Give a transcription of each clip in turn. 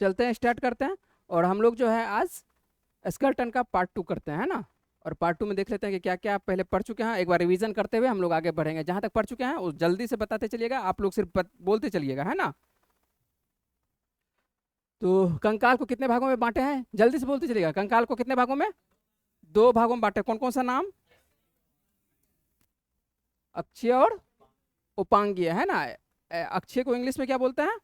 चलते हैं, स्टार्ट करते हैं। और हम लोग जो है आज स्केलेटन का पार्ट 2 करते हैं, है ना। और पार्ट 2 में देख लेते हैं कि क्या क्या आप पहले पढ़ चुके हैं। एक बार रिवीजन करते हुए हम लोग आगे बढ़ेंगे। जहां तक पढ़ चुके हैं वो जल्दी से बताते चलिएगा, आप लोग सिर्फ बोलते चलिएगा, है ना। तो कंकाल को कितने भागों में बांटे हैं, जल्दी से बोलते चलिएगा। कंकाल को कितने भागों में? 2 भागों में बांटे। कौन कौन सा नाम? अक्षीय और उपांगीय, है ना। अक्षीय को इंग्लिश में क्या बोलते हैं?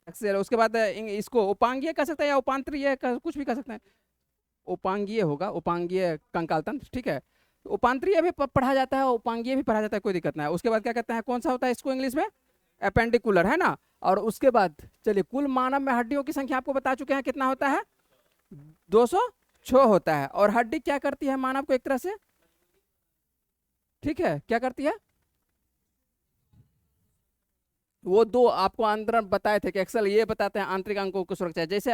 एक्सेल। उसके बाद इसको उपांगीय कह सकते हैं या उपांतरीय कुछ भी कह सकते हैं। उपांगीय होगा, उपांगीय कंकाल तंत्र, ठीक है। तो उपांतरीय भी पढ़ा जाता है, उपांगीय भी पढ़ा जाता है, कोई दिक्कत नहीं है। उसके बाद क्या कहते हैं, कौन सा होता है इसको इंग्लिश में? अपेंडिकुलर, है ना। और उसके बाद चलिए, कुल मानव में हड्डियों की संख्या आपको बता चुके हैं कितना होता है? 206 होता है। और हड्डी क्या करती है मानव को एक तरह से? ठीक है, क्या करती है? वो दो आपको अंदर बताए थे कि एक्सेल ये बताते हैं आंतरिक अंगों को सुरक्षा। जैसे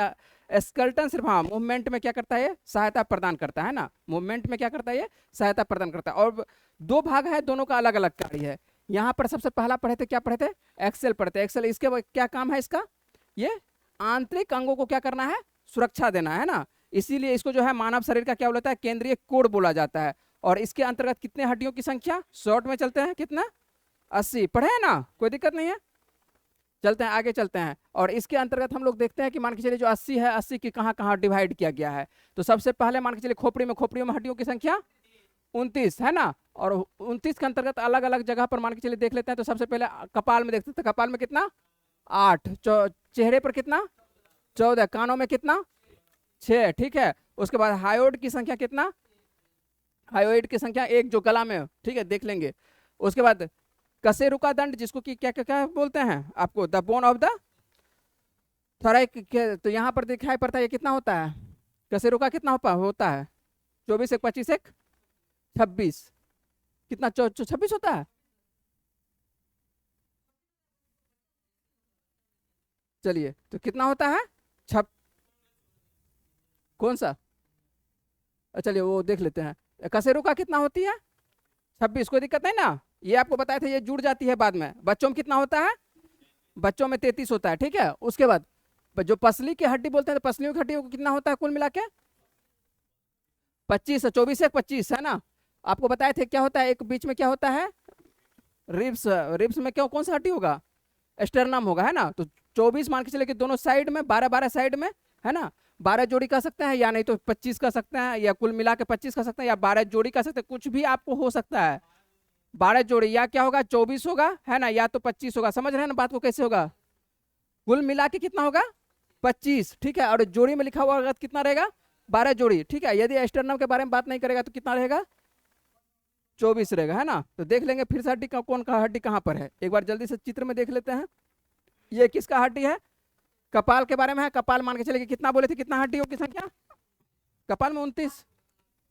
स्केलेटन सिर्फ हाँ मूवमेंट में क्या करता है, ये सहायता प्रदान करता है ना। मूवमेंट में क्या करता है, ये सहायता प्रदान करता है। और 2 भाग है, दोनों का अलग अलग कार्य है। यहाँ पर सबसे पहला पढ़े थे, क्या पढ़े थे? एक्सेल पढ़े थे। एक्सेल इसके क्या काम है इसका? ये आंतरिक अंगों को क्या करना है? सुरक्षा देना, है ना। इसीलिए इसको जो है मानव शरीर का क्या बोला जाता है? केंद्रीय कोड बोला जाता है। और इसके अंतर्गत कितने हड्डियों की संख्या? शॉर्ट में चलते हैं, कितना? 80 पढ़े है ना, कोई दिक्कत नहीं है। चलते हैं, आगे चलते हैं। और इसके अंतर्गत हम लोग देखते हैं कि मान के चलिए जो 80 है, 80 की कहाँ कहाँ डिवाइड किया गया है। तो सबसे पहले मान के चलिए खोपड़ियों में हड्डियों की संख्या 29, है ना। और 29 के अंतर्गत अलग अलग जगह पर मान के चलिए देख लेते हैं। तो सबसे पहले कपाल में देखते हैं, कपाल में कितना? 8। चेहरे पर कितना? 14। कानों में कितना? 6, ठीक है। उसके बाद हायोइड की संख्या कितना? हायोइड की संख्या 1, जो गला में, ठीक है, देख लेंगे। उसके बाद कशेरुका दंड, जिसको कि क्या क्या क्या बोलते हैं आपको? The bone of the thorax. तो यहाँ पर दिखाई पड़ता है ये कितना होता है? कशेरुका कितना होता है? 24 1 25 1 26। कितना? 26 होता है। चलिए, तो कितना होता है? छप कौन सा? चलिए वो देख लेते हैं। कशेरुका कितना होती है? 26। कोई दिक्कत नहीं ना। ये आपको बताया था, ये जुड़ जाती है बाद में। बच्चों में कितना होता है? बच्चों में 33 होता है, ठीक है। उसके बाद जो पसली की हड्डी बोलते हैं, तो पसलियों की हड्डी को कितना होता है कुल मिला के? 25। 24 1 25, है ना। आपको बताए थे क्या होता है, एक बीच में क्या होता है? रिब्स। रिब्स में क्या, कौन सा हड्डी होगा? स्टर्नम होगा, है ना। तो 24 मान के चले कि दोनों साइड में 12 12 साइड में, है ना। 12 जोड़ी कर सकते हैं, या नहीं तो 25 कर सकते हैं, या कुल मिला के 25 कर सकते हैं, या 12 जोड़ी कर सकते हैं, कुछ भी आपको हो सकता है। 12 जोड़ी, या क्या होगा? 24 होगा, है ना, या तो 25 होगा। समझ रहे हैं ना बात को, कैसे होगा? कुल मिला के कितना होगा? 25, ठीक है। और जोड़ी में लिखा हुआ कितना रहेगा? 12 जोड़ी, ठीक है। यदि स्टर्नम के बारे में बात नहीं करेगा तो कितना रहेगा? 24 रहेगा, है ना। तो देख लेंगे फिर से हड्डी का, कौन का हड्डी कहाँ पर है, एक बार जल्दी से चित्र में देख लेते हैं। ये किसका हड्डी है? कपाल के बारे में है। कपाल मान के चले कि कितना बोले थे, कितना हड्डियों की संख्या कपाल में? 29।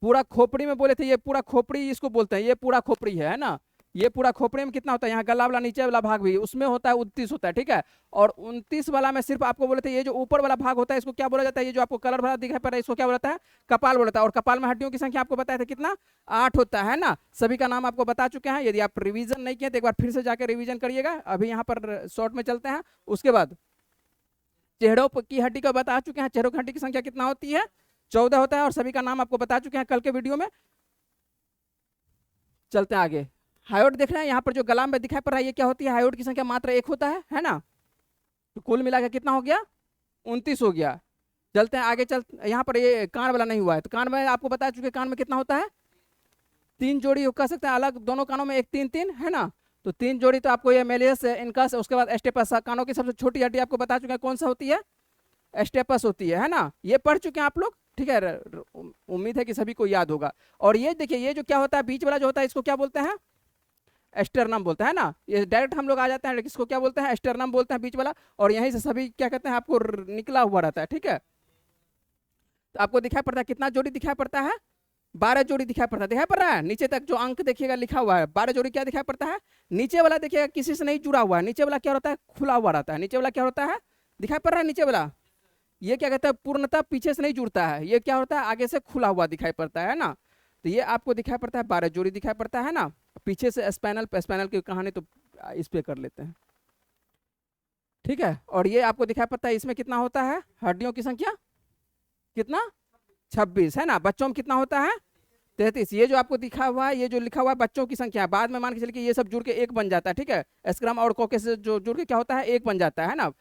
पूरा खोपड़ी में बोले थे, ये पूरा खोपड़ी इसको बोलते हैं, ये पूरा खोपड़ी है ना। ये पूरा खोपड़ी में कितना होता है? यहाँ गला वाला नीचे वाला भाग भी उसमें होता है, 29 होता है, ठीक है। और 29 वाला में सिर्फ आपको बोले थे, ये जो ऊपर वाला भाग होता है इसको क्या बोला जाता है? ये जो आपको कलर वाला दिखाई पड़ रहा है इसको क्या बोलता है? कपाल बोलता है। और कपाल में हड्डियों की संख्या आपको बताया था कितना? 8 होता है ना। सभी का नाम आपको बता चुके हैं। यदि आप रिवीजन नहीं किए तो एक बार फिर से जाकर रिवीजन करिएगा। अभी यहाँ पर शॉर्ट में चलते हैं। उसके बाद चेहरों की हड्डी का बता चुके हैं। चेहरों की हड्डी की संख्या कितना होती है? 14 होता है। और सभी का नाम आपको बता चुके हैं कल के वीडियो में। चलते हैं आगे। हायोड देख रहे हैं यहाँ पर जो गला में दिखाई पड़ रहा है, ये क्या होती है? हायोड की संख्या मात्र 1 होता है ना। तो कुल मिलाकर कितना हो गया? 29 हो गया। चलते हैं आगे। यहाँ पर ये कान वाला नहीं हुआ है, तो कान में आपको बता चुके, कान में कितना होता है? 3 जोड़ी कर सकते हैं अलग, दोनों कानों में 1 3 3, है ना। तो 3 जोड़ी तो आपको ये मेलियस इनकस, उसके बाद एस्टेपस। कानों की सबसे छोटी हड्डी आपको बता चुके हैं कौन सा होती है? एस्टेपस होती है ना। ये पढ़ चुके हैं आप लोग, ठीक है। उम्मीद है कि सभी को याद होगा। और ये देखिए, ये जो क्या होता है बीच वाला जो होता है, इसको क्या बोलते हैं? एस्टर्नम बोलते हैं ना। ये डायरेक्ट हम लोग आ जाते हैं, इसको क्या बोलते हैं? एस्टर्नम बोलते हैं, बीच वाला। और यहीं से सभी क्या कहते हैं आपको निकला हुआ रहता है, ठीक है। तो आपको दिखाई पड़ता है कितना जोड़ी दिखाई पड़ता है? 12 जोड़ी दिखाई पड़ता है। दिखाई पड़ रहा है नीचे तक जो अंक देखिएगा लिखा हुआ है 12 जोड़ी क्या दिखाई पड़ता है? नीचे वाला देखिएगा किसी से नहीं जुड़ा हुआ है, नीचे वाला क्या होता है? खुला हुआ रहता है। नीचे वाला क्या होता है? दिखाई पड़ रहा है नीचे वाला? ये क्या कहता है? पूर्णतः पीछे से नहीं जुड़ता है, ये क्या होता है? आगे से खुला हुआ दिखाई पड़ता है ना। तो ये आपको दिखाई पड़ता है 12 जोड़ी दिखाई पड़ता है ना। पीछे से स्पाइनल की कहानी तो इस पे कर लेते हैं। ठीक है। और ये आपको दिखाई पड़ता है, इसमें कितना होता है हड्डियों की संख्या, कितना 26 है ना। बच्चों में कितना होता है 33। ये जो आपको दिखा हुआ है, ये जो लिखा हुआ है बच्चों की संख्या, बाद में मान के चलिए कि ये सब जुड़ के एक बन जाता है, ठीक है। एस्क्रम और कोके से जो जुड़ के क्या होता है एक बन जाता है ना।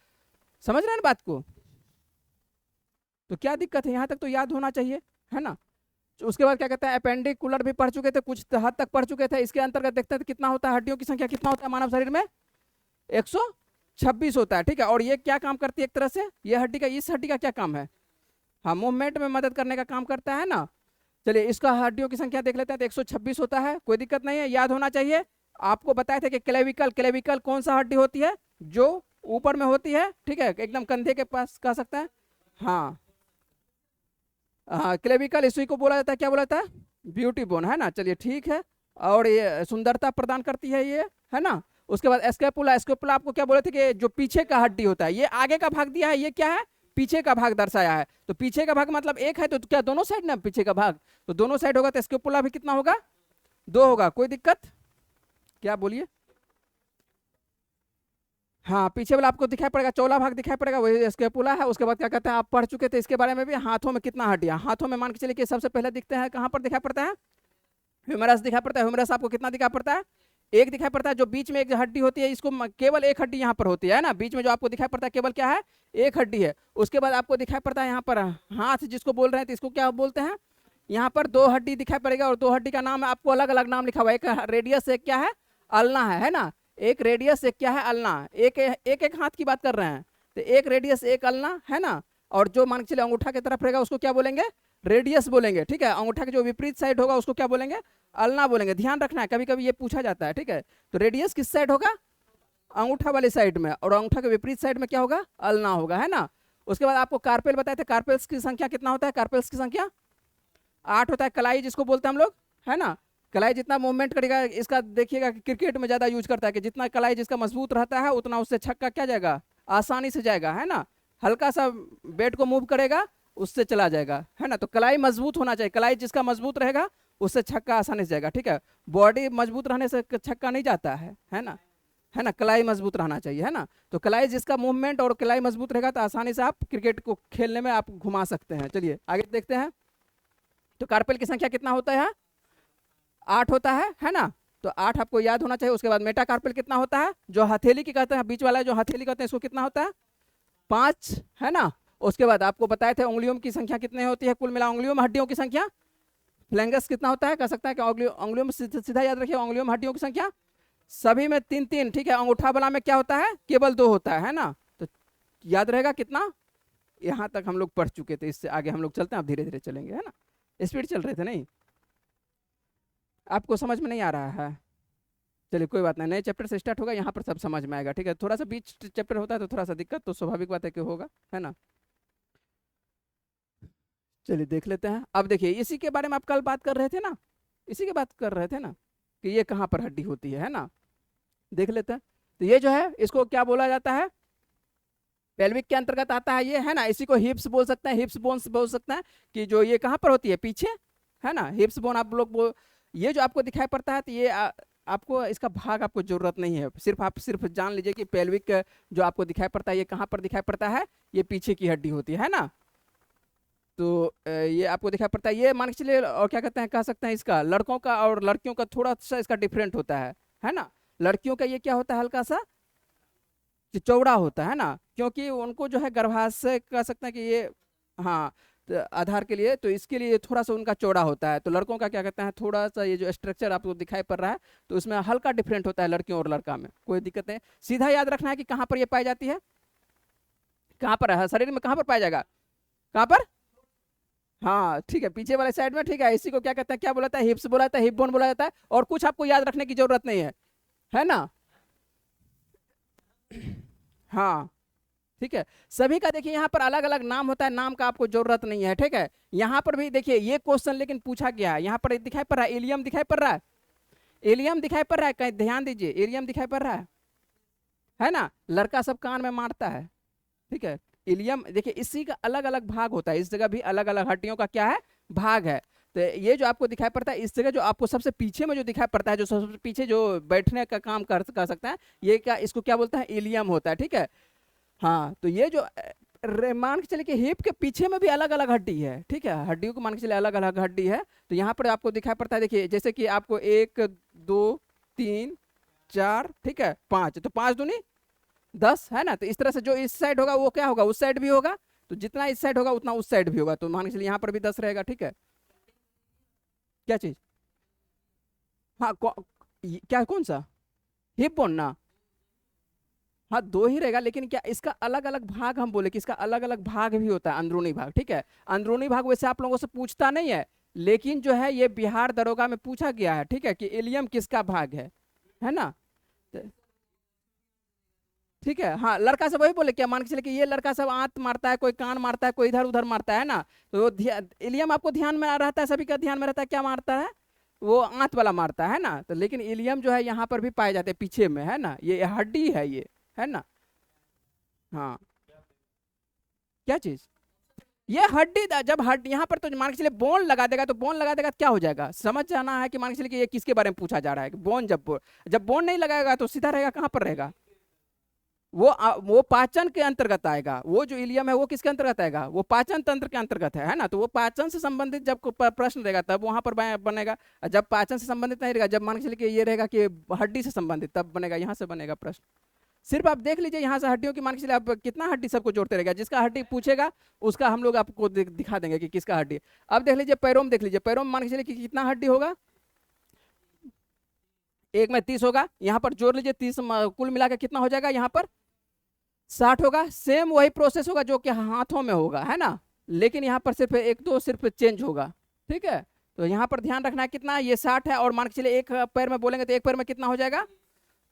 समझ रहे हैं ना बात को। तो क्या दिक्कत है, यहाँ तक तो याद होना चाहिए, है ना। तो उसके बाद क्या कहता है अपेंडिकुलर भी पढ़ चुके थे, कुछ हद तक पढ़ चुके थे। इसके अंतर्गत देखते हैं कितना होता है हड्डियों की संख्या, कितना होता है मानव शरीर में 126 होता है, ठीक है। और ये क्या काम करती है एक तरह से, ये हड्डी का, इस हड्डी का क्या काम है, हाँ मूवमेंट में मदद करने का काम करता है ना। चलिए इसका हड्डियों की संख्या देख लेते हैं, तो 126 होता है, कोई दिक्कत नहीं है, याद होना चाहिए। आपको बताए थे कि क्लेविकल, क्लेविकल कौन सा हड्डी होती है जो ऊपर में होती है, ठीक है, एकदम कंधे के पास कह सकते हैं, हाँ हाँ क्लेविकल इसी को बोला जाता है, क्या बोला जाता है ब्यूटी बोन, है ना। चलिए ठीक है। और ये सुंदरता प्रदान करती है ये, है ना। उसके बाद एस्केपुला, एस्केपुला आपको क्या बोले थे कि जो पीछे का हड्डी होता है, ये आगे का भाग दिया है, ये क्या है पीछे का भाग दर्शाया है। तो पीछे का भाग मतलब एक है, तो क्या दोनों साइड ना पीछे का भाग, तो दोनों साइड होगा, तो एस्केपुला भी कितना होगा 2 होगा, कोई दिक्कत, क्या बोलिए। हाँ पीछे वाला आपको दिखाई पड़ेगा, चौला भाग दिखाई पड़ेगा, वही स्केपुला है। उसके बाद क्या कहते हैं, आप पढ़ चुके थे इसके बारे में भी। हाथों में कितना हड्डियां, हाथों में मान के चलिए कि सबसे पहले दिखते हैं, कहाँ पर दिखाई पड़ता है ह्यूमरस दिखाई पड़ता है। ह्यूमरस आपको कितना दिखाई पड़ता है, एक दिखाई पड़ता है। जो बीच में एक हड्डी होती है, इसको केवल एक हड्डी यहाँ पर होती है ना, बीच में जो आपको दिखाई पड़ता है केवल क्या है एक हड्डी है। उसके बाद आपको दिखाई पड़ता है यहाँ पर हाथ जिसको बोल रहे हैं, तो इसको क्या बोलते हैं, यहाँ पर 2 हड्डी दिखाई पड़ेगा, और 2 हड्डी का नाम आपको अलग अलग नाम लिखा हुआ है, एक रेडियस एक क्या है अल्ना है ना। एक रेडियस एक क्या है अल्ना, एक एक, एक हाथ की बात कर रहे हैं, तो एक रेडियस एक अल्ना है ना। और जो मान के चलिए अंगूठा की तरफ रहेगा उसको क्या बोलेंगे रेडियस बोलेंगे, ठीक है। अंगूठा के जो विपरीत साइड होगा उसको क्या बोलेंगे अल्ना बोलेंगे। ध्यान रखना है, कभी कभी ये पूछा जाता है, ठीक है। तो रेडियस किस साइड होगा अंगूठा वाले साइड में, और अंगूठा के विपरीत साइड में क्या होगा अल्ना होगा, है ना। उसके बाद आपको कार्पेल बताए थे, कार्पेल्स की संख्या कितना होता है, कार्पेल्स की संख्या 8 होता है। कलाई जिसको बोलते हैं हम लोग, है ना। कलाई जितना मूवमेंट करेगा, इसका देखिएगा कि क्रिकेट में ज्यादा यूज करता है कि जितना कलाई जिसका मजबूत रहता है उतना उससे छक्का क्या जाएगा आसानी से जाएगा, है ना। हल्का सा बैट को मूव करेगा उससे चला जाएगा, है ना। तो कलाई मजबूत होना चाहिए, कलाई जिसका मजबूत रहेगा उससे छक्का आसानी से जाएगा, ठीक है। बॉडी मजबूत रहने से छक्का नहीं जाता है ना, है ना। कलाई मजबूत रहना चाहिए, है ना। तो कलाई जिसका मूवमेंट और कलाई मजबूत रहेगा तो आसानी से आप क्रिकेट को खेलने में आप घुमा सकते हैं। चलिए आगे देखते हैं। तो कार्पेल की संख्या कितना होता है 8 होता है ना। तो 8 आपको याद होना चाहिए। उसके बाद मेटा कार्पेल कितना होता है, जो हथेली की कहते हैं, बीच वाला जो हथेली कहते हैं इसको कितना होता है 5, है ना। उसके बाद आपको बताए थे उंगलियों की संख्या कितनी होती है, कुल मिला उंगलियों में हड्डियों की संख्या फ्लैंगस कितना होता है, कह सकता है कि उंगलियों में सीधा याद रखिए, उंगलियों में हड्डियों की संख्या सभी में 3-3, ठीक है। अंगूठा वाला में क्या होता है केवल 2 होता है ना। तो याद रहेगा कितना, यहाँ तक हम लोग पढ़ चुके थे, इससे आगे हम लोग चलते हैं, आप धीरे धीरे चलेंगे, है ना। स्पीड चल रहे थे, नहीं आपको समझ में नहीं आ रहा है, चलिए कोई बात नहीं, नए चैप्टर से स्टार्ट होगा, यहाँ पर सब समझ में आएगा, ठीक है। थोड़ा सा बीच चैप्टर होता है तो थोड़ा सा दिक्कत तो स्वाभाविक बात है कि होगा, है ना। चलिए देख लेते हैं। अब देखिए इसी के बारे में आप कल बात कर रहे थे ना, इसी की बात कर रहे थे ना कि ये कहाँ पर हड्डी होती है ना। देख लेते हैं। तो ये जो है इसको क्या बोला जाता है, पेल्विक के अंतर्गत आता है ये, है ना। इसी को हिप्स बोल सकते हैं, हिप्स बोन्स बोल सकते हैं, कि जो ये कहाँ पर होती है पीछे, है ना। हिप्स बोन आप लोग ये जो आपको दिखाई पड़ता है, तो ये आपको इसका भाग आपको जरूरत नहीं है, आप सिर्फ जान लीजिए कि पेल्विक जो आपको दिखाई पड़ता है ये कहाँ पर दिखाई पड़ता है, ये पीछे की हड्डी होती है ना। तो ये आपको दिखाई पड़ता है, ये मान के चलिए। और क्या कहते हैं, कह सकते हैं इसका लड़कों का और लड़कियों का थोड़ा सा इसका डिफरेंट होता है ना। लड़कियों का ये क्या होता है हल्का सा चौड़ा होता है ना, क्योंकि उनको जो है गर्भाशय कह सकते हैं कि ये, हाँ तो आधार के लिए, तो इसके लिए थोड़ा सा उनका चौड़ा होता है। तो लड़कों का क्या कहते हैं थोड़ा सा ये जो स्ट्रक्चर आपको दिखाई पड़ रहा है तो उसमें हल्का डिफरेंट होता है लड़कियों और लड़का में, कोई दिक्कत नहीं। सीधा याद रखना है कि कहाँ पर ये पाई जाती है, कहाँ पर है शरीर में, कहाँ पर पाया जाएगा, कहाँ पर, हाँ ठीक है पीछे वाले साइड में, ठीक है। इसी को क्या कहते हैं, क्या बोला जाता है हिप्स बोला जाता है, हिप बोन बोला जाता है। और कुछ आपको याद रखने की जरूरत नहीं है ना। हाँ ठीक है, सभी का देखिए यहाँ पर अलग अलग नाम होता है, नाम का आपको जरूरत नहीं है, ठीक है। यहाँ पर भी देखिए ये क्वेश्चन लेकिन पूछा गया है, यहाँ पर दिखाई पड़ रहा है एलियम दिखाई पड़ रहा है, एलियम दिखाई पड़ रहा है, कहीं ध्यान दीजिए एलियम दिखाई पड़ रहा है ना। लड़का सब कान में मारता है, ठीक है। इलियम देखिए इसी का अलग अलग भाग होता है, इस जगह भी अलग अलग हड्डियों का क्या है भाग है। तो ये जो आपको दिखाई पड़ता है इस जगह, जो आपको सबसे पीछे में जो दिखाई पड़ता है, जो सबसे पीछे जो बैठने का काम कर सकता है, ये क्या, इसको क्या बोलता है इलियम होता है, ठीक है। हाँ, तो ये जो मान के चलिए कि हिप के पीछे में भी अलग अलग हड्डी है, ठीक है, हड्डियों को मान के चलिए अलग अलग हड्डी है। तो यहाँ पर आपको दिखाई पड़ता है, देखिए जैसे कि आपको 1 2 3 4, ठीक है, 5, तो 5 दूनी 10 है ना। तो इस तरह से जो इस साइड होगा वो क्या होगा, उस साइड भी होगा, तो जितना इस साइड होगा उतना उस साइड भी होगा, तो मान के चलिए यहाँ पर भी 10 रहेगा, ठीक है। क्या चीज? हाँ, क्या कौन सा? हिप बोन ना। हाँ, दो ही रहेगा, लेकिन क्या इसका अलग अलग भाग हम बोले कि इसका अलग अलग भाग भी होता है, अंदरूनी भाग, ठीक है। अंदरूनी भाग वैसे आप लोगों से पूछता नहीं है, लेकिन जो है ये बिहार दरोगा में पूछा गया है, ठीक है, कि इलियम किसका भाग है ना। तो ठीक है, हाँ, लड़का सब वही बोले, क्या मान के चले कि ये लड़का सब आंत मारता है, कोई कान मारता है, कोई इधर उधर मारता है ना। तो वो इलियम आपको ध्यान में रहता है, सभी का ध्यान में रहता है, क्या मारता है, वो आंत वाला मारता है ना। तो लेकिन इलियम जो है यहाँ पर भी पाए जाते हैं पीछे में, है ना, ये हड्डी है ये, है ना। हाँ, क्या चीज? ये हड्डी जब हड्डी यहाँ पर, तो मान के चलिए बोन लगा देगा, तो बोन लगा देगा तो क्या हो जाएगा, समझ जाना है कि मान के चलिए कि ये किसके बारे में पूछा जा रहा है। बोन जब बोन नहीं लगाएगा तो सीधा रहेगा, कहाँ पर रहेगा, वो पाचन के अंतर्गत आएगा। वो जो इलियम है वो किसके अंतर्गत आएगा, वो पाचन तंत्र के अंतर्गत है ना। तो वो पाचन से संबंधित जब प्रश्न रहेगा तब वहां पर बनेगा। जब पाचन से संबंधित नहीं रहेगा, जब मान के चलिए कि ये रहेगा कि हड्डी से संबंधित, तब बनेगा, यहाँ से बनेगा प्रश्न। सिर्फ आप देख लीजिए यहाँ से हड्डियों की, मान के चलिए आप कितना हड्डी सबको जोड़ते रहेगा, जिसका हड्डी पूछेगा उसका हम लोग आपको दिखा देंगे कि किसका हड्डी। अब देख लीजिए पैरों में, देख लीजिए पैरों में मान के चलिए कि कितना हड्डी होगा, एक में 30 होगा, यहाँ पर जोड़ लीजिए 30, कुल मिला के कितना हो जाएगा, यहाँ पर 60 होगा। सेम वही प्रोसेस होगा जो कि हाथों में होगा, है ना, लेकिन यहाँ पर सिर्फ एक दो सिर्फ चेंज होगा, ठीक है। तो यहाँ पर ध्यान रखना है कितना, ये 60 है, और मान के चलिए एक पैर में बोलेंगे तो एक पैर में कितना हो जाएगा,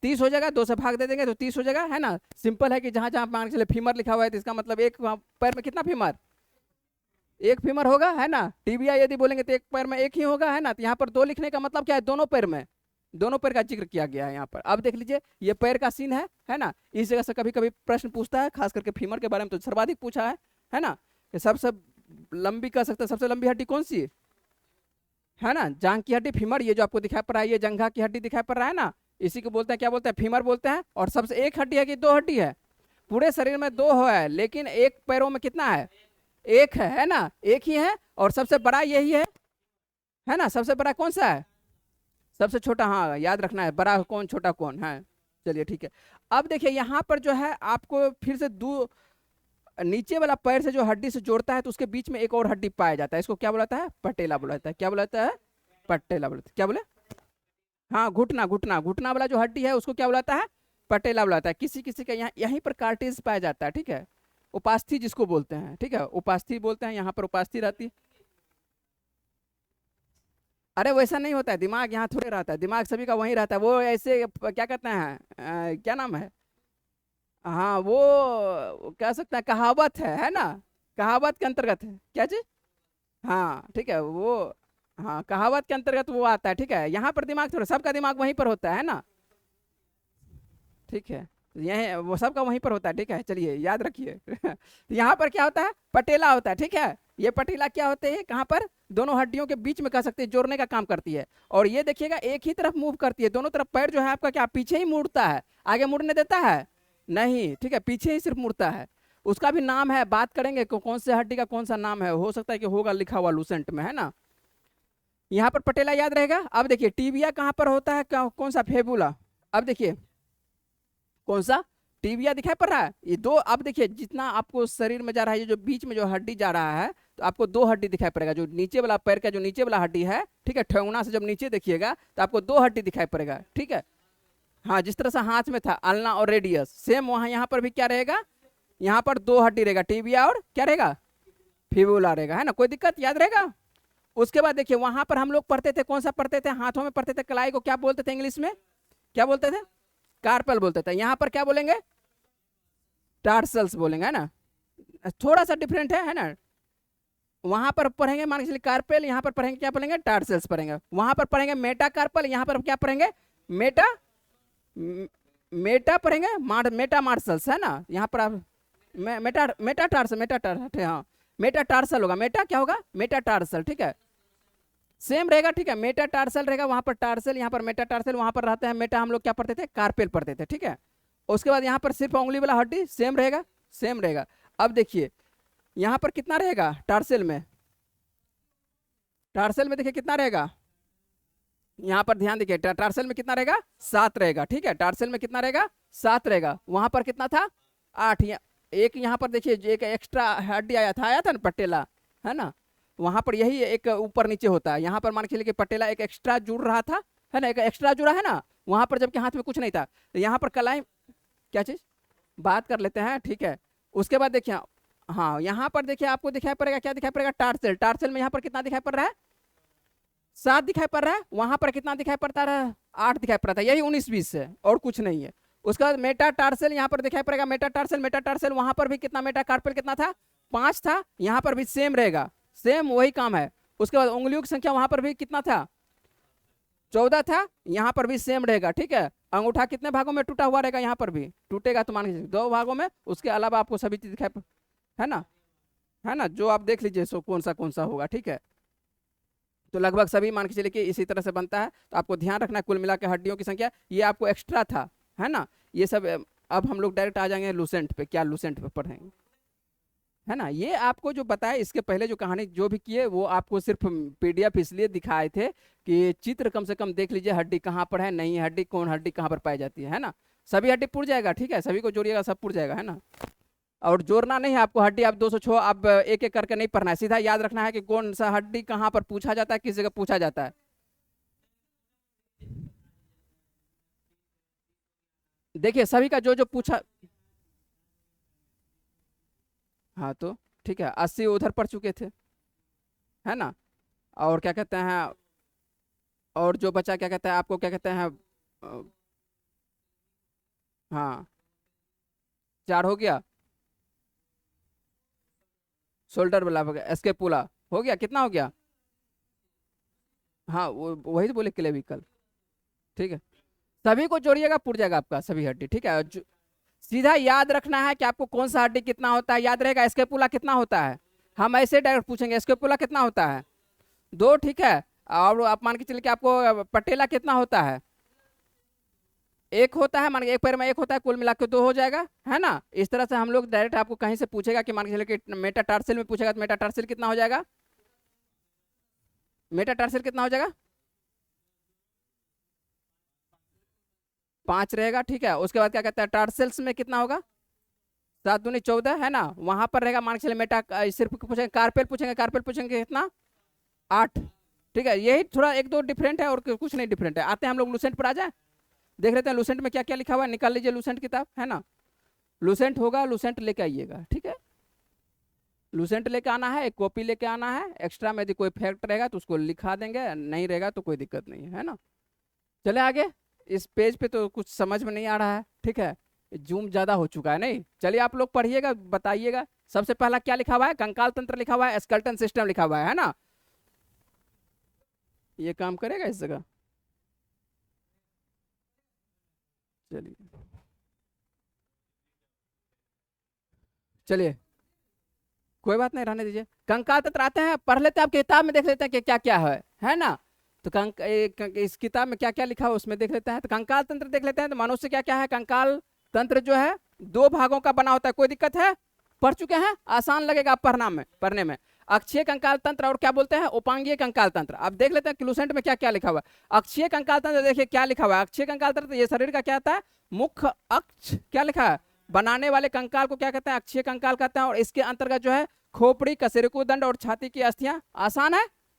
30 हो जाएगा, 2 से भाग दे देंगे तो 30 हो जाएगा, है ना। सिंपल है कि जहां जहां मान के चलिए फीमर लिखा हुआ है, तो इसका मतलब एक पैर में कितना फीमर, एक फीमर होगा, है ना। टीबिया यदि बोलेंगे तो एक पैर में एक ही होगा, है ना। तो यहाँ पर 2 लिखने का मतलब क्या है, दोनों पैर में, दोनों पैर का जिक्र किया गया है यहाँ पर। अब देख लीजिए ये पैर का सीन है ना। इस जगह से कभी कभी प्रश्न पूछता है, खास करके फीमर के बारे में तो सर्वाधिक पूछा है ना, कि सबसे लंबी कह सकते हैं, सबसे लंबी हड्डी कौन सी है ना, जांघ की हड्डी फीमर। ये जो आपको दिखाई पड़ रहा है ये जंघा की हड्डी दिखाई पड़ रहा है ना, इसी को बोलते हैं, क्या बोलते हैं, फीमर बोलते हैं। और सबसे एक हड्डी है कि 2 हड्डी है, पूरे शरीर में 2 है, लेकिन एक पैरों में कितना है, एक है ना, एक ही है। और सबसे बड़ा यही है ना। सबसे बड़ा कौन सा है, सबसे छोटा, हाँ याद रखना है, बड़ा कौन छोटा कौन है। चलिए ठीक है। अब देखिए यहाँ पर जो है आपको फिर से नीचे वाला पैर से जो हड्डी से जोड़ता है, तो उसके बीच में एक और हड्डी पाया जाता है, इसको क्या बुलाता है, पटेला बुलाता है। क्या बुलाता है, पटेला बुलाता है। क्या बोले, हाँ, घुटना घुटना घुटना वाला जो हड्डी है उसको क्या बुलाता है, पटेला बुलाता है। किसी किसी का यहाँ यहीं पर कार्टिज पाया जाता है, ठीक है, उपास्थि जिसको बोलते हैं, ठीक है, उपास्थि बोलते हैं, यहाँ पर उपास्थि रहती है। अरे वैसा नहीं होता है, दिमाग यहाँ थोड़े रहता है, दिमाग सभी का वहीं रहता है। वो ऐसे क्या कहते हैं, क्या नाम है, हाँ, वो कह सकते हैं कहावत है ना, कहावत के अंतर्गत है। क्या चीज, हाँ ठीक है, वो हाँ कहावत के अंतर्गत वो आता है, ठीक है। यहाँ पर दिमाग थोड़ा, सबका दिमाग वहीं पर होता है ना, ठीक है, यही वो सबका वहीं पर होता है, ठीक है। चलिए याद रखिए। तो यहाँ पर क्या होता है, पटेला होता है, ठीक है। ये पटेला क्या होते हैं, कहाँ पर, दोनों हड्डियों के बीच में कह सकते हैं, जोड़ने का काम करती है। और ये देखिएगा एक ही तरफ मूव करती है, दोनों तरफ पैर जो है आपका क्या पीछे ही मुड़ता है, आगे मुड़ने देता है नहीं, ठीक है, पीछे ही सिर्फ मुड़ता है। उसका भी नाम है, बात करेंगे कौन से हड्डी का कौन सा नाम है, हो सकता है कि होगा लिखा हुआ लूसेंट में, है ना। यहाँ पर पटेला याद रहेगा। अब देखिए टीबिया कहाँ पर होता है, कौन सा, फेबुला। अब देखिए कौन सा, टीबिया दिखाई पड़ रहा है, ये 2। अब देखिए जितना आपको शरीर में जा रहा है, ये जो बीच में जो हड्डी जा रहा है, तो आपको 2 हड्डी दिखाई पड़ेगा। जो नीचे वाला पैर का जो नीचे वाला हड्डी है, ठीक है, ठेहुना से जब नीचे देखिएगा तो आपको 2 हड्डी दिखाई पड़ेगा, ठीक है। हाँ, जिस तरह से हाथ में था अल्ना और रेडियस, सेम वहाँ यहाँ पर भी क्या रहेगा, यहाँ पर 2 हड्डी रहेगा, टीबिया और क्या रहेगा, फिबुला रहेगा, है ना। कोई दिक्कत, याद रहेगा। उसके बाद देखिए वहां पर हम लोग पढ़ते थे, कौन सा पढ़ते थे, हाथों में पढ़ते थे, कलाई को क्या बोलते थे इंग्लिश में, क्या बोलते थे, कार्पल बोलते थे। यहाँ पर क्या बोलेंगे, टार्सल्स बोलेंगे, है ना। थोड़ा सा डिफरेंट है ना। वहां पर पढ़ेंगे मान के चलिए कार्पेल, यहाँ पर पढ़ेंगे क्या पढ़ेंगे, टार्सल्स पढ़ेंगे। वहां पर पढ़ेंगे मेटा कार्पल, यहाँ पर क्या पढ़ेंगे, मेटा मेटा पढ़ेंगे, मेटा मार्सल्स, है ना। यहाँ पर आप मेटा मेटा टार्सल, हाँ, मेटा टार्सल होगा, मेटा क्या होगा, मेटा टार्सल, ठीक है, सेम रहेगा, ठीक है। मेटा टार्सल रहेगा, वहां पर टार्सल, यहाँ पर मेटा टार्सल, वहां पर रहते हैं मेटा, हम लोग क्या पढ़ते थे, कार्पेल पढ़ते थे, ठीक है। उसके बाद यहाँ पर सिर्फ उंगली वाला हड्डी सेम रहेगा, सेम रहेगा। अब देखिए यहाँ पर कितना रहेगा टार्सेल में, टार्सेल में देखिए कितना रहेगा, यहाँ पर ध्यान देखिए टार्सेल में कितना रहेगा 7 रहेगा, ठीक है, टार्सेल में कितना रहेगा 7 रहेगा, वहां पर कितना था 8। एक यहाँ पर देखिए एक एक्स्ट्रा हड्डी आया था ना पटेला, है ना, वहां पर यही एक ऊपर नीचे होता है, यहाँ पर मान के चलिए कि पटेला एक एक्स्ट्रा जुड़ रहा था, है ना, एक एक्स्ट्रा जुड़ा है ना वहां पर, जबकि हाथ में कुछ नहीं था, तो यहाँ पर कलाई क्या चीज बात कर लेते हैं, ठीक है। उसके बाद देखिए हाँ यहाँ पर देखिए आपको दिखाई पड़ेगा, क्या दिखाई पड़ेगा टार्सेल, टार्सेल में यहाँ पर कितना दिखाई पड़ रहा है 7 दिखाई पड़ रहा है, वहां पर कितना दिखाई पड़ता है 8 दिखाई पड़ता है, यही 19-20 है और कुछ नहीं है। उसके बाद मेटा टार्सेल यहाँ पर दिखाई पड़ेगा, मेटा टार्सेल, मेटा टार्सेल वहां पर भी कितना मेटा कार्पेल कितना था 5 था, यहाँ पर भी सेम रहेगा, सेम वही काम है। उसके बाद उंगलियों की संख्या वहां पर भी कितना था 14 था, यहाँ पर भी सेम रहेगा, ठीक है। अंगूठा कितने भागों में टूटा हुआ रहेगा, यहाँ पर भी टूटेगा तो मान लीजिए 2 भागों में, उसके अलावा आपको सभी चीज दिखाई है ना, है ना, जो आप देख लीजिए सो कौन सा होगा, ठीक है। तो लगभग सभी मान के चलिए कि इसी तरह से बनता है, तो आपको ध्यान रखना है कुल मिला के हड्डियों की संख्या, ये आपको एक्स्ट्रा था, है ना, ये सब। अब हम लोग डायरेक्ट आ जाएंगे लूसेंट पे, क्या लूसेंट पे पढ़ेंगे, है ना। ये आपको जो बताया इसके पहले जो कहानी जो भी किए वो आपको सिर्फ पीडीएफ इसलिए दिखाए थे कि चित्र कम से कम देख लीजिए हड्डी कहाँ पर है, नहीं हड्डी कौन हड्डी कहाँ पर पाई जाती है ना। सभी हड्डी पुर जाएगा, ठीक है, सभी को जोड़िएगा सब पुर जाएगा, है ना। और जोड़ना नहीं है आपको हड्डी, आप 206 आप एक एक करके नहीं पढ़ना है, सीधा याद रखना है कि कौन सा हड्डी कहाँ पर पूछा जाता है, किस जगह पूछा जाता है। देखिए सभी का जो जो पूछा, हाँ तो ठीक है 80 उधर पढ़ चुके थे, है ना। और क्या कहते हैं, और जो बचा क्या कहते हैं आपको क्या कहते हैं अ, हाँ 4 हो गया, शोल्डर वाला हो गया, स्केपुला हो गया, कितना हो गया, हाँ वो वही तो बोले क्लेविकल, ठीक है। सभी को जोड़िएगा पुर जाएगा आपका सभी हड्डी, ठीक है। सीधा याद रखना है कि आपको कौन सा हड्डी कितना होता है, याद रहेगा स्केपुला कितना होता है, हम ऐसे डायरेक्ट पूछेंगे स्केपुला कितना होता है 2, ठीक है। और आप मान के चलिए कि आपको पटेला कितना होता है 1 होता है, मान के एक पैर में 1 होता है, कुल मिला के 2 हो जाएगा, है ना। इस तरह से हम लोग डायरेक्ट आपको कहीं से पूछेगा कि मान के चलिए कि मेटाटार्सल में पूछेगा तो मेटाटार्सल कितना हो जाएगा, मेटाटार्सल कितना हो जाएगा 5 रहेगा, ठीक है। उसके बाद क्या कहता है टार्सेल्स में कितना होगा 7 दूनी 14, है ना, वहां पर रहेगा मान के चलिए मेटा सिर्फ पूछेंगे कार्पेल पूछेंगे, कार्पेल पूछेंगे कितना 8, ठीक है। यही थोड़ा 1-2 डिफरेंट है और कुछ नहीं डिफरेंट है। आते हैं हम लोग लूसेंट पर आ जाए, देख लेते हैं लूसेंट में क्या क्या लिखा हुआ है, निकाल लीजिए लूसेंट किताब, है ना। लूसेंट होगा, लूसेंट लेके आइएगा, ठीक है। लूसेंट लेके आना है, एक कॉपी लेके आना है, एक्स्ट्रा में यदि कोई फैक्ट रहेगा तो उसको लिखा देंगे, नहीं रहेगा तो कोई दिक्कत नहीं है ना। चले आगे, इस पेज पे तो कुछ समझ में नहीं आ रहा है, ठीक है, जूम ज्यादा हो चुका है, नहीं चलिए आप लोग पढ़िएगा बताइएगा। सबसे पहला क्या लिखा हुआ है, कंकाल तंत्र लिखा हुआ है, स्केलेटन सिस्टम लिखा हुआ है ना। ये काम करेगा इस जगह, चलिए चलिए कोई बात नहीं रहने दीजिए। कंकाल तंत्र आते हैं, पढ़ लेते हैं, आप किताब में देख लेते हैं कि क्या क्या है ना। तो इस किताब में क्या क्या लिखा है उसमें देख लेते हैं। तो कंकाल तंत्र देख लेते हैं, तो मनुष्य क्या क्या है, कंकाल तंत्र जो है 2 भागों का बना होता है, कोई दिक्कत है, पढ़ चुके हैं, आसान लगेगा पढ़ने में। अक्षीय कंकाल तंत्र और क्या बोलते हैं उपांगीय कंकाल तंत्र। अब देख लेते हैं क्लूसेंट में क्या क्या लिखा हुआ है। अक्षीय कंकाल तंत्र देखिए क्या लिखा हुआ है, अक्षीय कंकाल तंत्र ये शरीर का क्या होता है, मुख्य अक्ष क्या लिखा है, बनाने वाले कंकाल को क्या कहते हैं अक्षीय कंकाल कहते हैं। और इसके अंतर्गत जो है खोपड़ी, कशेरुकदंड और छाती की अस्थियां, आसान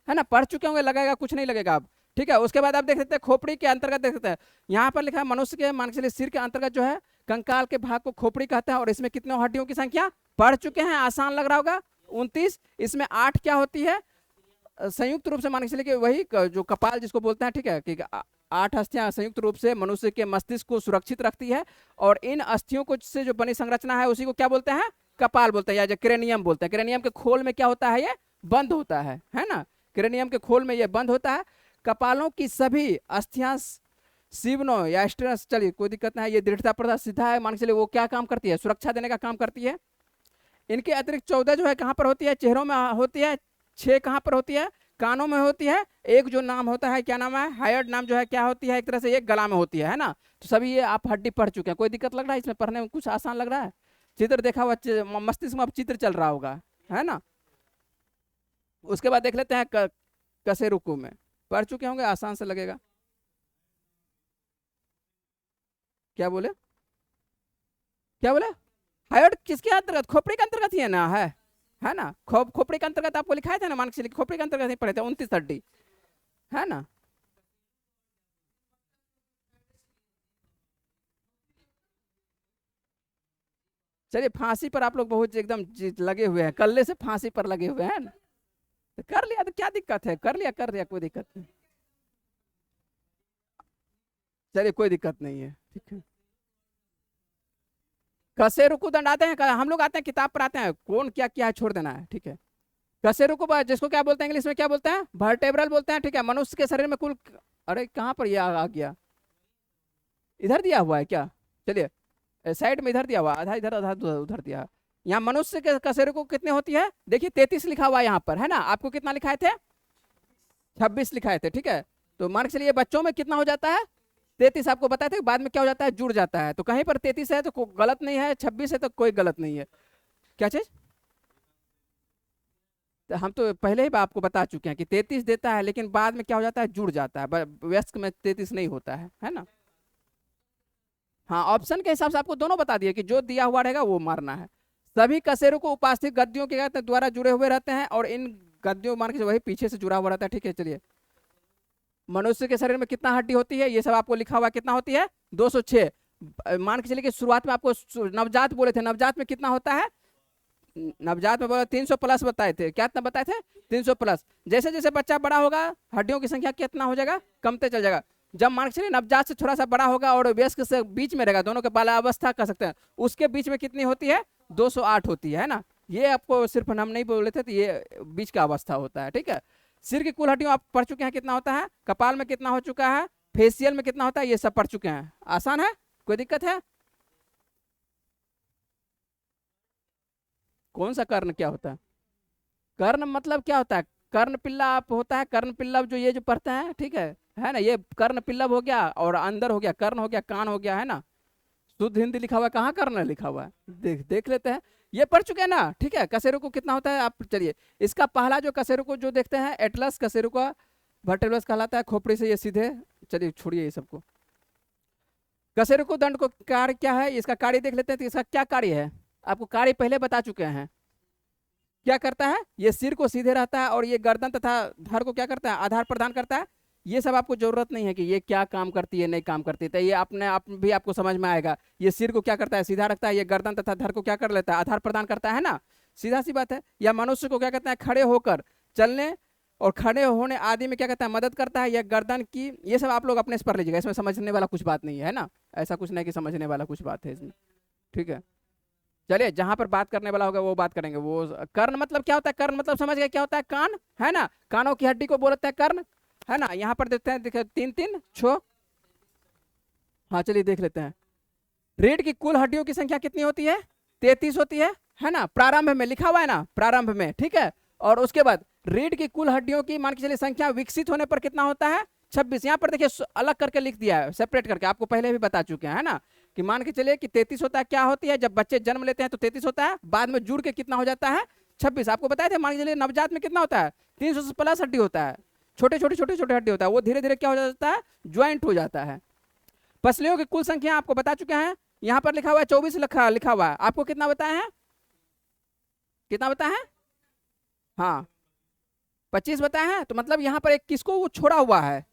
है ना, पढ़ चुके होंगे, लगेगा कुछ नहीं लगेगा अब, ठीक है। उसके बाद आप देख सकते हैं खोपड़ी के अंतर्गत देख सकते हैं, यहाँ पर लिखा है मनुष्य के मान के चलिए सिर के अंतर्गत जो है कंकाल के भाग को खोपड़ी कहते हैं। और इसमें कितने हड्डियों की संख्या पढ़ चुके हैं, आसान लग रहा होगा 29। इसमें 8 क्या होती है संयुक्त रूप से मान के चलिए कि वही जो कपाल जिसको बोलते हैं, ठीक है, कि 8 अस्थियां संयुक्त रूप से मनुष्य के मस्तिष्क को सुरक्षित रखती है। और इन अस्थियों को से जो बनी संरचना है उसी को क्या बोलते हैं, कपाल बोलते हैं, या जो क्रेनियम बोलते हैं। क्रेनियम के खोल में क्या होता है, ये बंद होता है ना, क्रेनियम के खोल में ये बंद होता है। कपालों की सभी अस्थियां सिवनो या स्टेरस, चलिए कोई दिक्कत नहीं है, ये दृढ़ता प्रदान सीधा है, मान के चलिए वो क्या काम करती है, सुरक्षा देने का काम करती है। इनके अतिरिक्त 14 जो है कहाँ पर होती है, चेहरों में होती है, 6 कहाँ पर होती है, कानों में होती है, एक जो नाम होता है क्या नाम है, हायर्ड नाम जो है क्या होती है, एक तरह से एक गला में होती है ना। तो सभी ये आप हड्डी पढ़ चुके हैं, कोई दिक्कत लग रहा है इसमें पढ़ने में, कुछ आसान लग रहा है, चित्र देखा हुआ, मस्तिष्क में अब चित्र चल रहा होगा, है ना। उसके बाद देख लेते हैं कशेरुकु में, पढ़ चुके होंगे, आसान से लगेगा। क्या बोले, क्या बोले? हायोड किसके अंतर्गत? खोपड़ी के अंतर्गत ही है ना, है ना। खोपड़ी के अंतर्गत आपको लिखाया था ना, मानक से खोपड़ी के अंतर्गत ही पढ़े थे, 29 हड्डी, है ना। चलिए, फांसी पर आप लोग बहुत एकदम लगे हुए हैं, कल्ले से फांसी पर लगे हुए हैं ना। तो कर लिया तो क्या दिक्कत है, कर लिया कोई दिक्कत नहीं। चलिए कोई दिक्कत नहीं है, ठीक है। कशेरुकु दंड आते हैं, हम लोग आते हैं किताब पर आते हैं, कौन क्या क्या है छोड़ देना है, ठीक है। कशेरुकु जिसको क्या बोलते हैं इंग्लिश में, क्या बोलते हैं? वर्टेब्रल बोलते हैं, ठीक है। मनुष्य के शरीर में कुल, अरे कहाँ पर ये आ गया, इधर दिया हुआ है क्या? चलिए साइड में इधर दिया हुआ, आधा इधर आधा उधर दिया। यहाँ मनुष्य के कशेरुकु कितने होती है? देखिए 33 लिखा हुआ है यहाँ पर, है ना। आपको कितना लिखाए थे? 26 लिखाए थे, ठीक है। तो मान के चलिए बच्चों में कितना हो जाता है? 33 आपको बताए थे, बाद में क्या हो जाता है? जुड़ जाता है। तो कहीं पर 33 है तो गलत नहीं है, 26 है तो कोई गलत नहीं है। क्या चीज? तो हम तो पहले ही आपको बता चुके हैं कि 33 देता है, लेकिन बाद में क्या हो जाता है? जुड़ जाता है। वयस्क में 33 नहीं होता है ना। हाँ, ऑप्शन के हिसाब से आपको दोनों बता दिए कि जो दिया हुआ रहेगा वो मारना है। सभी कशेरुकु उपस्थित गद्दियों के द्वारा जुड़े हुए रहते हैं, और इन गद्दियों मान के वही पीछे से जुड़ा हुआ रहता है, ठीक है। चलिए, मनुष्य के शरीर में कितना हड्डी होती है? ये सब आपको लिखा हुआ कितना होती है? 206। मान के चलिए कि शुरुआत में आपको नवजात बोले थे, नवजात में कितना होता है? नवजात में बोला 300 प्लस बताए थे, क्या इतना बताए थे? 300 प्लस। जैसे जैसे बच्चा बड़ा होगा हड्डियों की संख्या कितना हो जाएगा? कमते चल जाएगा। जब मान के चलिए नवजात से थोड़ा सा बड़ा होगा और वयस्क से बीच में रहेगा, दोनों के बाल्यावस्था कर सकते हैं, उसके बीच में कितनी होती है? 208 होती है ना। ये आपको सिर्फ हम नहीं बोले थे, तो ये बीच का अवस्था होता है, ठीक है। सिर की कुल हड्डियों आप पढ़ चुके हैं कितना होता है? कपाल में कितना हो चुका है? फेसियल में कितना होता है? ये सब पढ़ चुके हैं, आसान है, कोई दिक्कत है? कौन सा कर्ण क्या होता है? कर्ण मतलब क्या होता है? कर्ण पिल्ला आप होता है, कर्ण पिल्लव जो ये जो पढ़ते हैं, ठीक है ना। ये कर्ण पिल्लव हो गया, और अंदर हो गया कर्ण, हो गया कान, हो गया, है ना। शुद्ध हिंदी लिखा हुआ है, कहाँ कर्ण लिखा हुआ है? देख लेते हैं, ये पढ़ चुके हैं ना, ठीक है। कशेरुकु कितना होता है आप, चलिए इसका पहला जो कशेरुकु जो देखते हैं, एटलस कशेरुकु वर्टेब्रस कहलाता है, खोपड़ी से ये सीधे, चलिए छोड़िए ये सबको। कशेरुकु दंड को कार्य क्या है, इसका कार्य देख लेते हैं। तो इसका क्या कार्य है? आपको कार्य पहले बता चुके हैं। क्या करता है? ये सिर को सीधे रहता है, और ये गर्दन तथा धड़ को क्या करता है? आधार प्रदान करता है। ये सब आपको जरूरत नहीं है कि ये क्या काम करती है, नहीं काम करती है, तो ये अपने आप भी आपको समझ में आएगा। ये सिर को क्या करता है? सीधा रखता है। ये गर्दन तथा धड़ को क्या कर लेता है? आधार प्रदान करता है ना, सीधा सी बात है। या मनुष्य को क्या कहता है? खड़े होकर चलने और खड़े होने आदि में क्या कहता है? मदद करता है। या गर्दन की, ये सब आप लोग अपने से पढ़ लीजिएगा, इसमें समझने वाला कुछ बात नहीं है ना, ऐसा कुछ नहीं कि समझने वाला कुछ बात है इसमें, ठीक है। चलिए, जहां पर बात करने वाला होगा वो बात करेंगे। वो कर्ण मतलब क्या होता है? कर्ण मतलब समझ गए क्या होता है? कान, है ना। कानों की हड्डी को बोलते हैं कर्ण, है ना। यहाँ पर देखते हैं, देखिए 3 छो, हाँ चलिए देख लेते हैं। रीढ़ की कुल हड्डियों की संख्या कितनी होती है? 33 होती है ना। प्रारंभ में लिखा हुआ है ना, प्रारंभ में, ठीक है। और उसके बाद रीढ़ की कुल हड्डियों की मान के चलिए संख्या विकसित होने पर कितना होता है? 26। यहाँ पर देखिए अलग करके लिख दिया है, सेपरेट करके, आपको पहले भी बता चुके हैं, है ना। कि मान के चलिए कि 33 होता है, क्या होती है? जब बच्चे जन्म लेते हैं तो 33 होता है, बाद में जुड़ के कितना हो जाता है? 26। आपको बताए थे, मान के चलिए नवजात में कितना होता है? 300 से प्लस हड्डी होता है, छोटे छोटे छोटे छोटे हड्डी होता है, वो धीरे धीरे क्या हो जाता है? ज्वाइंट हो जाता है। पसलियों की कुल संख्या आपको बता चुके हैं, यहाँ पर लिखा हुआ है 24 लिखा हुआ है। आपको कितना बताया है? कितना बताया है? हाँ 25 बताया है। तो मतलब यहाँ पर एक किसको वो छोड़ा हुआ है?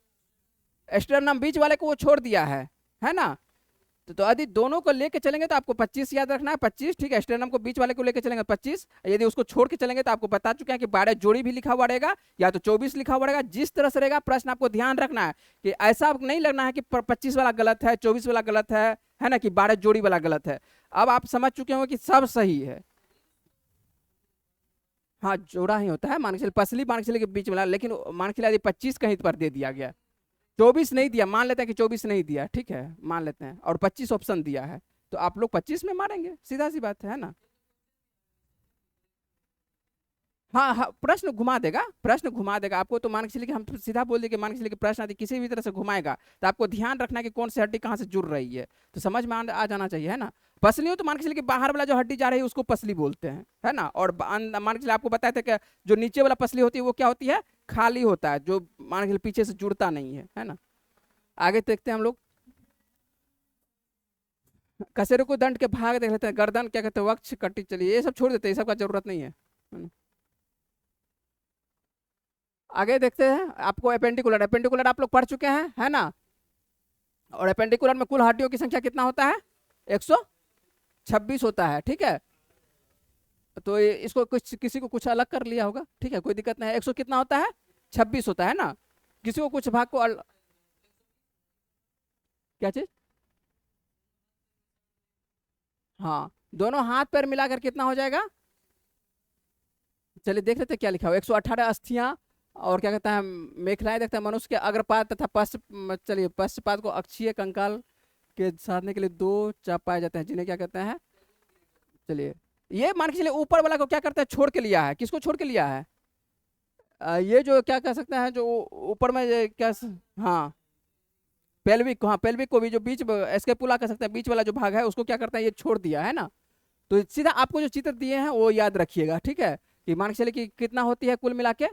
एस्टर्नम बीच वाले को वो छोड़ दिया है ना। तो यदि दोनों को लेके चलेंगे तो आपको 25 याद रखना है, 25, ठीक है। स्टेरनम को बीच वाले को लेके चलेंगे 25, यदि उसको छोड़ के चलेंगे तो आपको बता चुके हैं कि 12 जोड़ी भी लिखा हुआ रहेगा, या तो 24 लिखा हुआ रहेगा, जिस तरह से रहेगा। प्रश्न आपको ध्यान रखना है कि ऐसा नहीं लगना है कि 25 वाला गलत है, 24 वाला गलत है ना, कि 12 जोड़ी वाला गलत है। अब आप समझ चुके होंगे कि सब सही है। हाँ, जोड़ा ही होता है, मान के चलिए पसली मान के चलिए के बीच वाला, लेकिन मान के चलिए यदि 25 कहीं पर दे दिया गया, 24 नहीं दिया, मान लेते हैं कि 24 नहीं दिया, ठीक है, मान लेते हैं, और 25 ऑप्शन दिया है, तो आप लोग 25 में मारेंगे, सीधा सी बात है ना। हाँ हाँ, प्रश्न घुमा देगा, प्रश्न घुमा देगा आपको। तो मान के चलिए कि हम सीधा बोल देंगे, मान के चलिए कि प्रश्न यदि किसी भी तरह से घुमाएगा, तो आपको ध्यान रखना है कि कौन सी हड्डी कहाँ से जुड़ रही है, तो समझ में आ जाना चाहिए, है ना। पसली हो तो मान के चलिए कि बाहर वाला जो हड्डी जा रही है उसको पसली बोलते हैं, है ना। और मान के चलिए आपको बताया था कि जो नीचे वाला पसली होती है वो क्या होती है, खाली होता है, जो मान के चलिए पीछे से जुड़ता नहीं है ना। आगे देखते हैं हम लोग, कसेरे को दंड के भाग देख लेते हैं। गर्दन क्या कहते हैं, वक्ष, कटी, चलिए ये सब छोड़ देते हैं, ये सब का जरूरत नहीं है ना? आगे देखते हैं, आपको एपेंडिकुलर, एपेंडिकुलर आप लोग पढ़ चुके हैं, है ना। और एपेंडिकुलर में कुल हड्डियों की संख्या कितना होता है, 126 होता है, ठीक है। तो इसको कुछ किसी को कुछ अलग कर लिया होगा, ठीक है, कोई दिक्कत नहीं है। 100 कितना होता है, 26 होता है ना। किसी को कुछ भाग को क्या चीज, हाँ, दोनों हाथ पैर मिलाकर कितना हो जाएगा, चलिए देख लेते हैं क्या लिखा हुआ। 118 अस्थियां और क्या कहते हैं मेखलाएं देखते हैं। मनुष्य के अग्रपाद तथा चलिए पश्चपाद को अक्षीय कंकाल के साधने के लिए 2 चाप पाए जाते हैं, जिन्हें क्या कहते हैं, चलिए ये मान के चलिए ऊपर वाला को क्या करते हैं, छोड़ के लिया है। किसको छोड़ के लिया है, ये जो क्या कह सकते हैं, जो ऊपर में क्या हाँ पेल्विक, हाँ पेल्विक को भी, जो बीच एस्केपुला कह सकते हैं, बीच वाला जो भाग है उसको क्या करता है, ये छोड़ दिया है ना। तो सीधा आपको जो चित्र दिए हैं वो याद रखिएगा, ठीक है। कि मान के चलिए कि कितना होती है कुल मिला के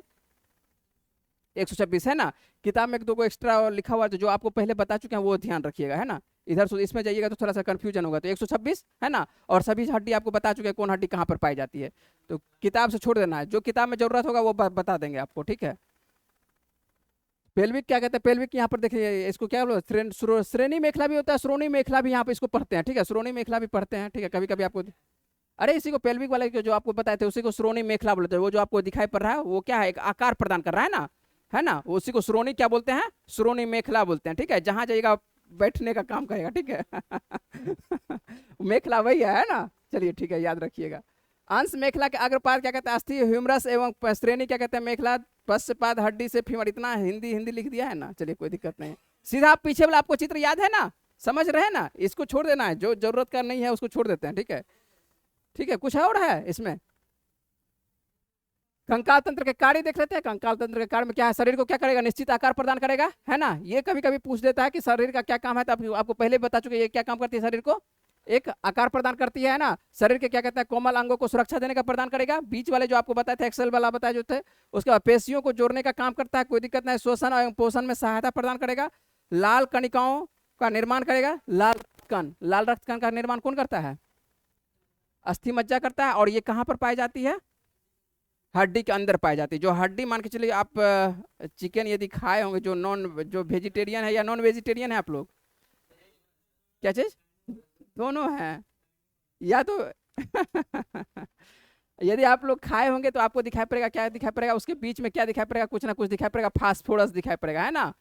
126, है ना। किताब में एक दो को एक्स्ट्रा और लिखा हुआ है, तो जो आपको पहले बता चुके हैं वो ध्यान रखिएगा, है ना। इधर से इसमें जाइएगा तो थोड़ा सा कंफ्यूजन होगा। तो 126 है ना, और सभी हड्डी आपको बता चुके हैं कौन हड्डी कहाँ पर पाई जाती है। तो किताब से छोड़ देना है, जो किताब में जरूरत होगा वो बता देंगे आपको, ठीक है। पेल्विक क्या कहते हैं, पेल्विक यहाँ पर देखिए, इसको क्या बोलो, श्रेणी मेखला भी होता है, श्रोणी मेखला भी यहाँ पे इसको पढ़ते हैं, ठीक है। श्रोणी मेखला भी पढ़ते हैं, ठीक है, कभी कभी आपको। अरे इसी को पेल्विक वाले जो आपको बताए थे उसी को श्रोणी मेखला बोलते हैं। वो जो आपको दिखाई पड़ रहा है वो क्या है, एक आकार प्रदान कर रहा है ना, है ना। उसी को श्रोणी क्या बोलते हैं, श्रोणी मेखला बोलते हैं, ठीक है। जहां जाइएगा बैठने का काम करेगा, ठीक है। मेखला वही है ना, चलिए ठीक है, याद रखिएगा। अंश मेखला के अग्रपाद क्या कहते हैं, अस्थि ह्यूमरस, एवं श्रेणी क्या कहते हैं मेखला पश्चपाद हड्डी से फीमर। इतना हिंदी हिंदी लिख दिया है ना, चलिए कोई दिक्कत नहीं। सीधा आप पीछे वाला आपको चित्र याद है ना, समझ रहे हैं ना, इसको छोड़ देना है, जो जरूरत का नहीं है उसको छोड़ देते हैं, ठीक है। ठीक है, कुछ और है इसमें। कंकाल तंत्र के कार्य देख लेते हैं। कंकाल तंत्र के कार्य में क्या है, शरीर को क्या करेगा, निश्चित आकार प्रदान करेगा, है ना। ये कभी कभी पूछ देता है कि शरीर का क्या काम है, तो आपको पहले बता चुके ये क्या काम करती है, शरीर को एक आकार प्रदान करती है ना। शरीर के क्या कहते हैं कोमल अंगों को सुरक्षा देने का प्रदान करेगा। बीच वाले जो आपको बताए थे एक्सेल वाला बताया जो थे, उसके बाद पेशियों को जोड़ने का काम करता है, कोई दिक्कत नहीं। शोषण एवं पोषण में सहायता प्रदान करेगा। लाल कणिकाओं का निर्माण करेगा। लाल रक्त कण का निर्माण कौन करता है, अस्थि मज्जा करता है। और ये कहाँ पर पाई जाती है, हड्डी के अंदर पाई जाती है। जो हड्डी मान के चलिए आप चिकन यदि खाए होंगे, जो वेजिटेरियन है या नॉन वेजिटेरियन है आप लोग, क्या चीज, दोनों हैं या तो यदि आप लोग खाए होंगे तो आपको दिखाई पड़ेगा, क्या दिखाई पड़ेगा, उसके बीच में क्या दिखाई पड़ेगा, कुछ ना कुछ दिखाई पड़ेगा, फास्फोरस दिखाई पड़ेगा, है ना।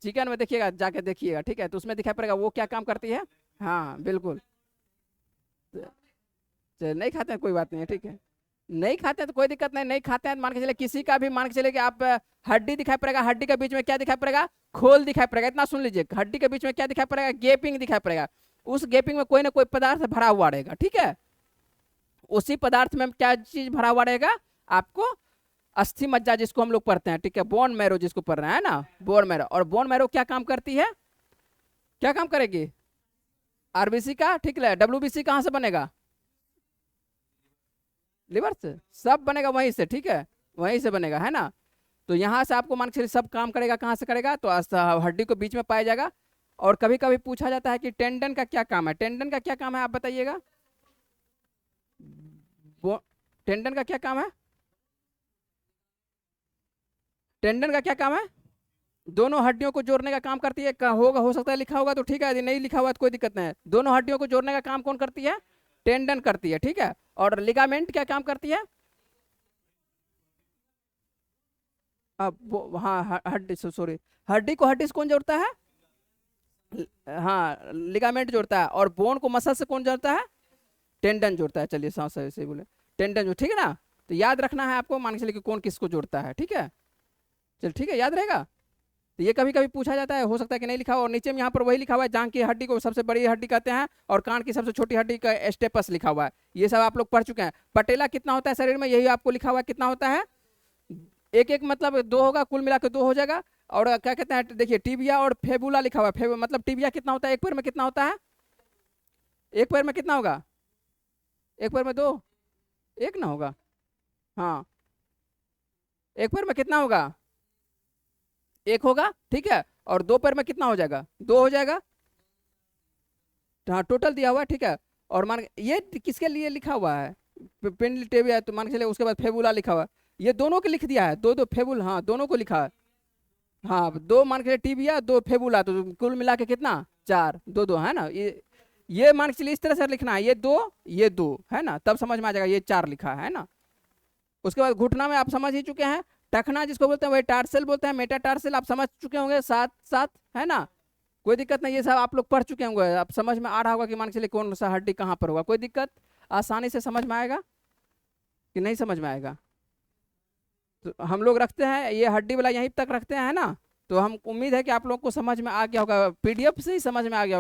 चिकन में देखिएगा, जाके देखिएगा, ठीक है। तो उसमें दिखाई पड़ेगा वो क्या काम करती है, हाँ बिल्कुल। नहीं खाते हैं कोई बात नहीं है, ठीक है। नहीं खाते हैं तो कोई दिक्कत नहीं, नहीं खाते हैं मान के चले किसी का भी, मान के चले कि आप हड्डी दिखाई पड़ेगा, हड्डी के बीच में क्या दिखाई पड़ेगा, खोल दिखाई पड़ेगा। इतना सुन लीजिए, हड्डी के बीच में क्या दिखाई पड़ेगा, गेपिंग दिखाई पड़ेगा। उस गेपिंग में कोई ना कोई पदार्थ भरा हुआ रहेगा, ठीक है। उसी पदार्थ में क्या चीज भरा हुआ रहेगा, आपको अस्थि मज्जा जिसको हम लोग पढ़ते हैं, ठीक है। बोन मैरो जिसको पढ़ रहे हैं ना, बोन मैरो। और बोन मैरो क्या काम करती है, क्या काम करेगी, आरबीसी का, ठीक है। डब्ल्यूबीसी कहां से बनेगा, लिवर से, सब बनेगा वहीं से, ठीक है, वहीं से बनेगा, है ना। तो यहाँ से आपको मान के सब काम करेगा, कहाँ से करेगा, तो हड्डी को बीच में पाया जाएगा। और कभी कभी पूछा जाता है कि टेंडन का क्या काम है, टेंडन का क्या काम है आप बताइएगा, टेंडन का क्या काम है, टेंडन का क्या काम है, दोनों हड्डियों को जोड़ने का काम करती है। होगा, हो सकता है लिखा होगा तो ठीक है, यदि नहीं लिखा हुआ तो कोई दिक्कत नहीं है। दोनों हड्डियों को जोड़ने का काम कौन करती है, टेंडन करती है, ठीक है। और लिगामेंट क्या काम करती है, अब हाँ हड्डी, सॉरी, हड्डी को हड्डी से कौन जोड़ता है, हाँ लिगामेंट जोड़ता है। और बोन को मसल से कौन जोड़ता है, टेंडन जोड़ता है। चलिए सांस से बोले टेंडन जो, ठीक है ना। तो याद रखना है आपको, मान के चलिए कि कौन किसको जोड़ता है, ठीक है। चल ठीक है, याद रहेगा। तो ये कभी कभी पूछा जाता है, हो सकता है कि नहीं लिखा हो। और नीचे में यहाँ पर वही लिखा हुआ है, जांघ की हड्डी को सबसे बड़ी हड्डी कहते हैं, और कान की सबसे छोटी हड्डी का स्टेपस लिखा हुआ है। ये सब आप लोग पढ़ चुके हैं। पटेला कितना होता है शरीर में, यही आपको लिखा हुआ है कितना होता है, एक एक मतलब 2 होगा, कुल मिला के 2 हो जाएगा। और क्या कहते हैं, देखिए टिबिया और फेबुला लिखा हुआ है। मतलब टिबिया कितना होता है, एक पैर में कितना होता है, एक पैर में कितना होगा? एक पैर में दो, एक ना होगा। हाँ, एक पैर में कितना होगा? एक होगा, ठीक है। और दो पैर में कितना हो जाएगा? दो हो जाएगा। हाँ, टोटल दिया हुआ है, ठीक है। और मान ये किसके लिए लिखा हुआ है? पेंडिल टेबल है तो मान के चले, उसके बाद फेबुला लिखा हुआ है, ये दोनों के लिख दिया है, दो दो फेबुल, हाँ दोनों को लिखा है। हाँ, दो मान के चले टिबिया, दो फेबुला, तो कुल मिला के कितना? चार, दो दो है ना। ये मान के चलिए इस तरह से लिखना है, ये दो, ये दो है ना, तब समझ में आ जाएगा ये चार लिखा है ना। उसके बाद घुटना में आप समझ ही चुके हैं। टखना जिसको बोलते हैं वही टार्सल बोलते हैं, मेटा टार्सल आप समझ चुके होंगे, साथ साथ है ना। कोई दिक्कत नहीं, ये सब आप लोग पढ़ चुके होंगे, आप समझ में आ रहा होगा कि मान के चलिए कौन सा हड्डी कहाँ पर होगा। कोई दिक्कत? आसानी से समझ में आएगा कि नहीं समझ में आएगा? तो हम लोग रखते हैं ये हड्डी वाला यहीं तक रखते हैं, है ना। तो हम उम्मीद है कि आप लोग को समझ में आ गया होगा, पीडीएफ से ही समझ में आ गया होगा।